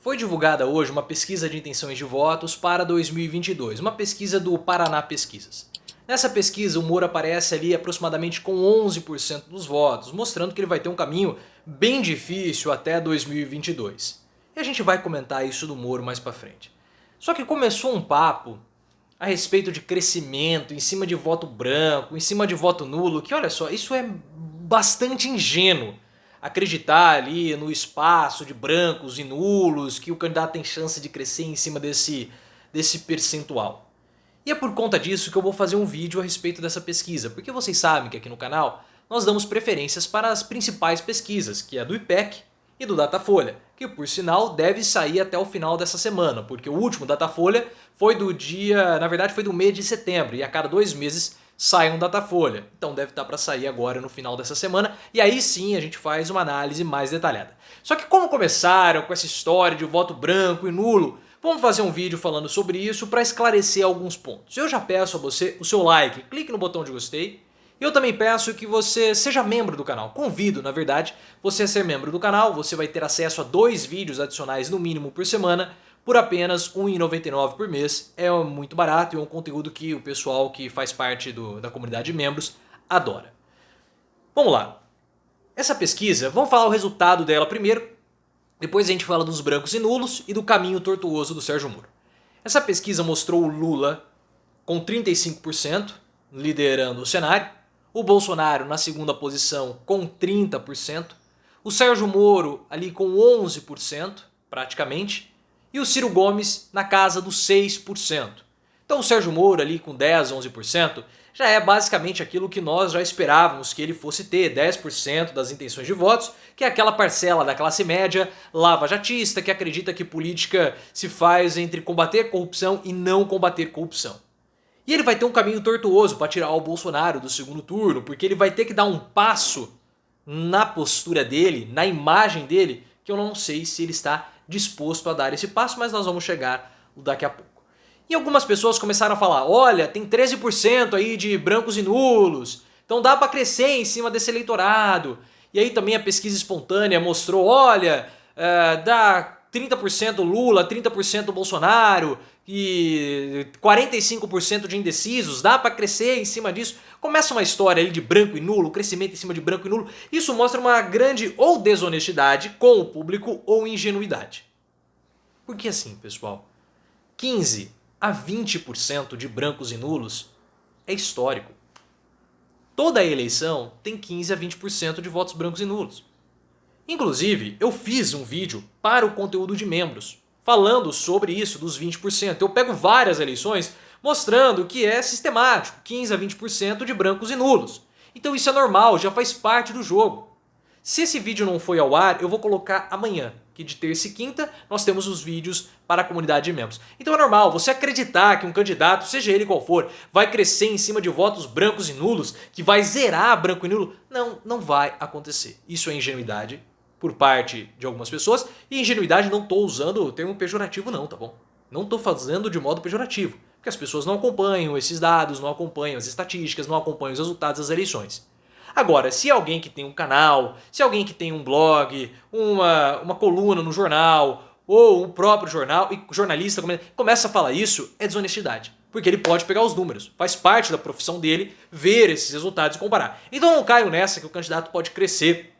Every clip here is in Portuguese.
Foi divulgada hoje uma pesquisa de intenções de votos para 2022, uma pesquisa do Paraná Pesquisas. Nessa pesquisa, o Moro aparece ali aproximadamente com 11% dos votos, mostrando que ele vai ter um caminho bem difícil até 2022. E a gente vai comentar isso do Moro mais pra frente. Só que começou um papo a respeito de crescimento, em cima de voto branco, em cima de voto nulo, que olha só, isso é bastante ingênuo. Acreditar ali no espaço de brancos e nulos, que o candidato tem chance de crescer em cima desse percentual. E é por conta disso que eu vou fazer um vídeo a respeito dessa pesquisa, porque vocês sabem que aqui no canal nós damos preferências para as principais pesquisas, que é a do IPEC e do Datafolha, que por sinal deve sair até o final dessa semana, porque o último Datafolha foi do mês de setembro, e a cada 2 meses sai um Datafolha. Então deve estar para sair agora no final dessa semana, e aí sim a gente faz uma análise mais detalhada. Só que como começaram com essa história de voto branco e nulo, vamos fazer um vídeo falando sobre isso para esclarecer alguns pontos. Eu já peço a você o seu like, clique no botão de gostei. Eu também peço que você seja membro do canal. Convido, na verdade, você a ser membro do canal. Você vai ter acesso a 2 vídeos adicionais no mínimo por semana por apenas R$ 1,99 por mês. É muito barato e é um conteúdo que o pessoal que faz parte da comunidade de membros adora. Vamos lá. Essa pesquisa, vamos falar o resultado dela primeiro. Depois a gente fala dos brancos e nulos e do caminho tortuoso do Sérgio Moro. Essa pesquisa mostrou o Lula com 35%, liderando o cenário. O Bolsonaro na segunda posição com 30%. O Sérgio Moro ali com 11%, praticamente. E o Ciro Gomes na casa dos 6%. Então o Sérgio Moro ali com 10, 11% já é basicamente aquilo que nós já esperávamos que ele fosse ter, 10% das intenções de votos, que é aquela parcela da classe média lava-jatista que acredita que política se faz entre combater corrupção e não combater corrupção. E ele vai ter um caminho tortuoso para tirar o Bolsonaro do segundo turno, porque ele vai ter que dar um passo na postura dele, na imagem dele, que eu não sei se ele está disposto a dar esse passo, mas nós vamos chegar daqui a pouco. E algumas pessoas começaram a falar, olha, tem 13% aí de brancos e nulos, então dá para crescer em cima desse eleitorado. E aí também a pesquisa espontânea mostrou, olha, dá 30% Lula, 30% Bolsonaro e 45% de indecisos, dá para crescer em cima disso. Começa uma história ali de branco e nulo, crescimento em cima de branco e nulo. Isso mostra uma grande ou desonestidade com o público ou ingenuidade. Porque assim, pessoal, 15 a 20% de brancos e nulos é histórico. Toda eleição tem 15 a 20% de votos brancos e nulos. Inclusive, eu fiz um vídeo para o conteúdo de membros, falando sobre isso dos 20%. Eu pego várias eleições mostrando que é sistemático, 15 a 20% de brancos e nulos. Então isso é normal, já faz parte do jogo. Se esse vídeo não foi ao ar, eu vou colocar amanhã, que de terça e quinta nós temos os vídeos para a comunidade de membros. Então é normal você acreditar que um candidato, seja ele qual for, vai crescer em cima de votos brancos e nulos, que vai zerar branco e nulo. Não, não vai acontecer. Isso é ingenuidade por parte de algumas pessoas, e ingenuidade não estou usando o termo pejorativo não, tá bom? Não estou fazendo de modo pejorativo, porque as pessoas não acompanham esses dados, não acompanham as estatísticas, não acompanham os resultados das eleições. Agora, se alguém que tem um canal, se alguém que tem um blog, uma coluna no jornal, ou o próprio jornal, e jornalista começa a falar isso, é desonestidade. Porque ele pode pegar os números, faz parte da profissão dele ver esses resultados e comparar. Então não caio nessa que o candidato pode crescer,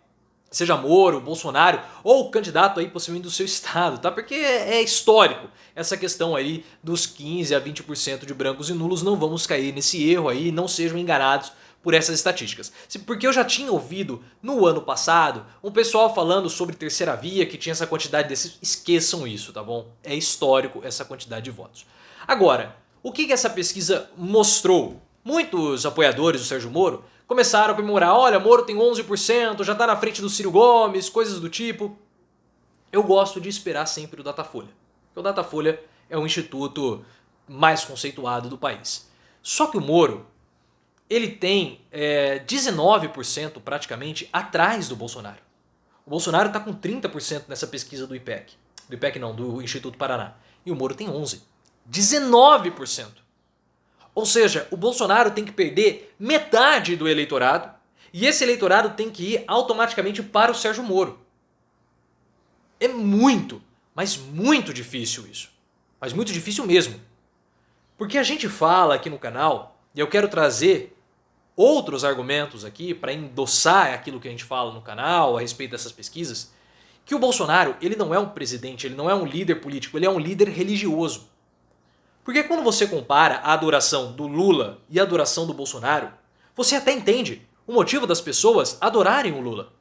seja Moro, Bolsonaro ou o candidato aí possivelmente do seu estado, tá? Porque é histórico essa questão aí dos 15 a 20% de brancos e nulos, não vamos cair nesse erro aí, não sejam enganados por essas estatísticas. Porque eu já tinha ouvido no ano passado um pessoal falando sobre terceira via, que tinha essa quantidade desses, esqueçam isso, tá bom? É histórico essa quantidade de votos. Agora, o que essa pesquisa mostrou? Muitos apoiadores do Sérgio Moro começaram a comemorar, olha, Moro tem 11%, já está na frente do Ciro Gomes, coisas do tipo. Eu gosto de esperar sempre o Datafolha. Porque o Datafolha é o instituto mais conceituado do país. Só que o Moro, ele tem 19% praticamente atrás do Bolsonaro. O Bolsonaro está com 30% nessa pesquisa do IPEC. Do IPEC não, do Instituto Paraná. E o Moro tem 11%. 19%. Ou seja, o Bolsonaro tem que perder metade do eleitorado e esse eleitorado tem que ir automaticamente para o Sérgio Moro. É muito, Mas muito difícil isso. Mas muito difícil mesmo. Porque a gente fala aqui no canal, e eu quero trazer outros argumentos aqui para endossar aquilo que a gente fala no canal a respeito dessas pesquisas, que o Bolsonaro, ele não é um presidente, ele não é um líder político, ele é um líder religioso. Porque quando você compara a adoração do Lula e a adoração do Bolsonaro, você até entende o motivo das pessoas adorarem o Lula.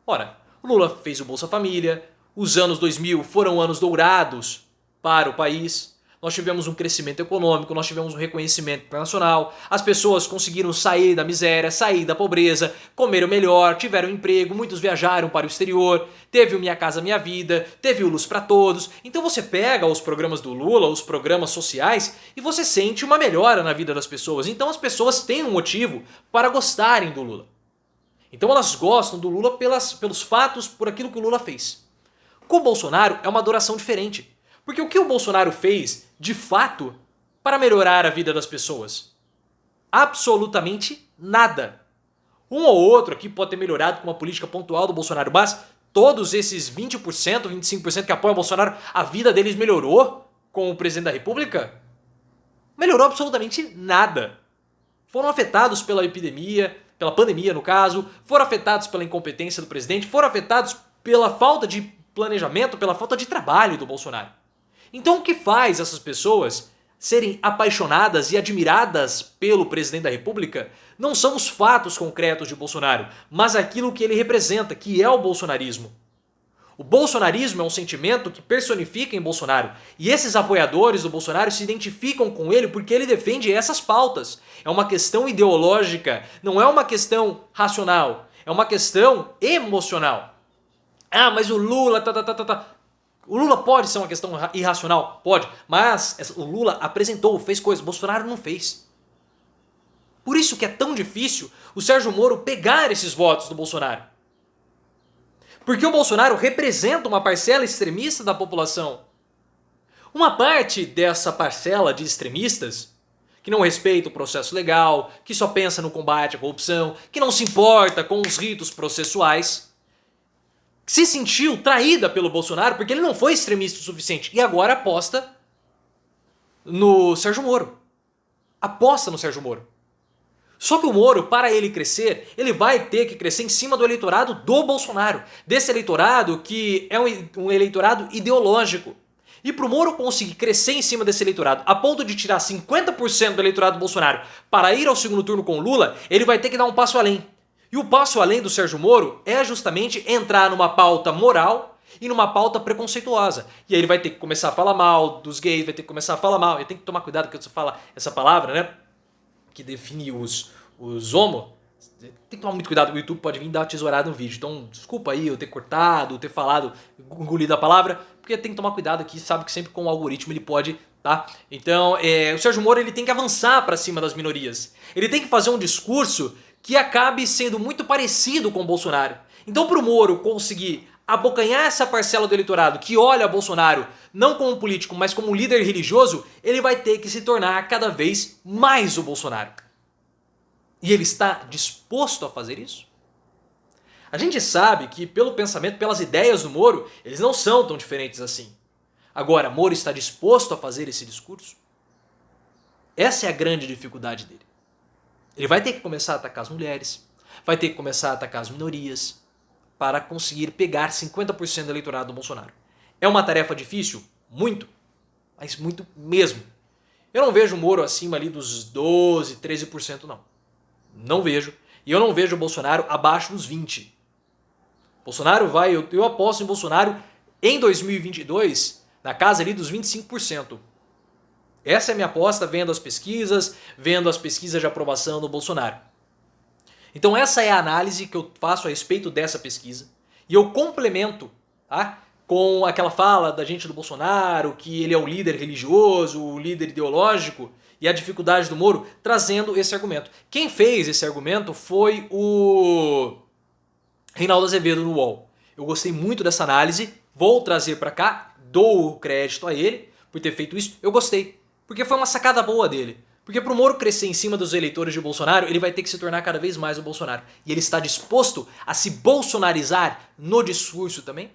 Ora, o Lula fez o Bolsa Família, os anos 2000 foram anos dourados para o país, nós tivemos um crescimento econômico, nós tivemos um reconhecimento internacional, as pessoas conseguiram sair da miséria, sair da pobreza, comeram melhor, tiveram emprego, muitos viajaram para o exterior, teve o Minha Casa Minha Vida, teve o Luz para Todos. Então você pega os programas do Lula, os programas sociais, e você sente uma melhora na vida das pessoas. Então as pessoas têm um motivo para gostarem do Lula. Então elas gostam do Lula pelos fatos, por aquilo que o Lula fez. Com o Bolsonaro é uma adoração diferente. Porque o que o Bolsonaro fez, de fato, para melhorar a vida das pessoas? Absolutamente nada. Um ou outro aqui pode ter melhorado com uma política pontual do Bolsonaro, mas todos esses 20%, 25% que apoiam o Bolsonaro, a vida deles melhorou com o presidente da República? Melhorou absolutamente nada. Foram afetados pela epidemia, pela pandemia no caso, foram afetados pela incompetência do presidente, foram afetados pela falta de planejamento, pela falta de trabalho do Bolsonaro. Então o que faz essas pessoas serem apaixonadas e admiradas pelo presidente da República não são os fatos concretos de Bolsonaro, mas aquilo que ele representa, que é o bolsonarismo. O bolsonarismo é um sentimento que personifica em Bolsonaro, e esses apoiadores do Bolsonaro se identificam com ele porque ele defende essas pautas. É uma questão ideológica, não é uma questão racional, é uma questão emocional. Ah, mas o Lula... O Lula pode ser uma questão irracional? Pode. Mas o Lula apresentou, fez coisas. O Bolsonaro não fez. Por isso que é tão difícil o Sérgio Moro pegar esses votos do Bolsonaro. Porque o Bolsonaro representa uma parcela extremista da população. Uma parte dessa parcela de extremistas, que não respeita o processo legal, que só pensa no combate à corrupção, que não se importa com os ritos processuais, se sentiu traída pelo Bolsonaro porque ele não foi extremista o suficiente e agora aposta no Sérgio Moro. Aposta no Sérgio Moro. Só que o Moro, para ele crescer, ele vai ter que crescer em cima do eleitorado do Bolsonaro. Desse eleitorado que é um eleitorado ideológico. E para o Moro conseguir crescer em cima desse eleitorado, a ponto de tirar 50% do eleitorado do Bolsonaro para ir ao segundo turno com o Lula, ele vai ter que dar um passo além. E o passo além do Sérgio Moro é justamente entrar numa pauta moral e numa pauta preconceituosa. E aí ele vai ter que começar a falar mal dos gays, vai ter que começar a falar mal. Ele tem que tomar cuidado que você fala essa palavra, né? Que define os homo. Tem que tomar muito cuidado, o YouTube pode vir dar uma tesourada no vídeo. Então, desculpa aí eu ter cortado, ter falado, engolido a palavra, porque tem que tomar cuidado aqui, sabe que sempre com o algoritmo ele pode, tá? Então, o Sérgio Moro ele tem que avançar para cima das minorias. Ele tem que fazer um discurso que acabe sendo muito parecido com o Bolsonaro. Então, para o Moro conseguir abocanhar essa parcela do eleitorado que olha Bolsonaro não como um político, mas como um líder religioso, ele vai ter que se tornar cada vez mais o Bolsonaro. E ele está disposto a fazer isso? A gente sabe que pelo pensamento, pelas ideias do Moro, eles não são tão diferentes assim. Agora, Moro está disposto a fazer esse discurso? Essa é a grande dificuldade dele. Ele vai ter que começar a atacar as mulheres, vai ter que começar a atacar as minorias, para conseguir pegar 50% do eleitorado do Bolsonaro. É uma tarefa difícil? Muito. Mas muito mesmo. Eu não vejo o Moro acima ali dos 12%, 13% não. Não vejo. E eu não vejo o Bolsonaro abaixo dos 20%. Bolsonaro vai, eu aposto em Bolsonaro em 2022 na casa ali dos 25%. Essa é a minha aposta vendo as pesquisas de aprovação do Bolsonaro. Então essa é a análise que eu faço a respeito dessa pesquisa. E eu complemento, tá, com aquela fala da gente do Bolsonaro, que ele é o líder religioso, o líder ideológico, e a dificuldade do Moro, trazendo esse argumento. Quem fez esse argumento foi o Reinaldo Azevedo no UOL. Eu gostei muito dessa análise, vou trazer para cá, dou o crédito a ele por ter feito isso. Eu gostei, porque foi uma sacada boa dele. Porque para o Moro crescer em cima dos eleitores de Bolsonaro, ele vai ter que se tornar cada vez mais o Bolsonaro. E ele está disposto a se bolsonarizar no discurso também?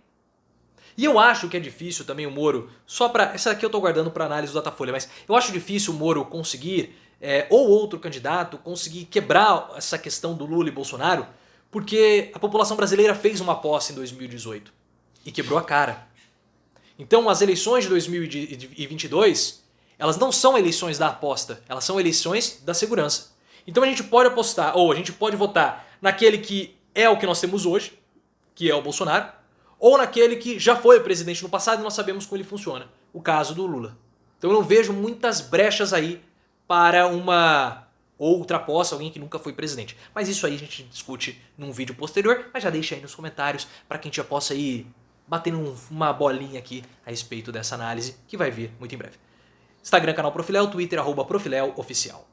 E eu acho que é difícil também o Moro, só pra... Essa aqui eu tô guardando pra análise do Datafolha, mas eu acho difícil o Moro conseguir, ou outro candidato, conseguir quebrar essa questão do Lula e Bolsonaro, porque a população brasileira fez uma aposta em 2018 e quebrou a cara. Então as eleições de 2022, elas não são eleições da aposta, elas são eleições da segurança. Então a gente pode apostar, ou a gente pode votar naquele que é o que nós temos hoje, que é o Bolsonaro, ou naquele que já foi presidente no passado e nós sabemos como ele funciona, o caso do Lula. Então eu não vejo muitas brechas aí para uma outra aposta, alguém que nunca foi presidente. Mas isso aí a gente discute num vídeo posterior, mas já deixa aí nos comentários para que a gente já possa ir batendo uma bolinha aqui a respeito dessa análise que vai vir muito em breve. Instagram, canal Profiléu, Twitter, @Profiléu Oficial.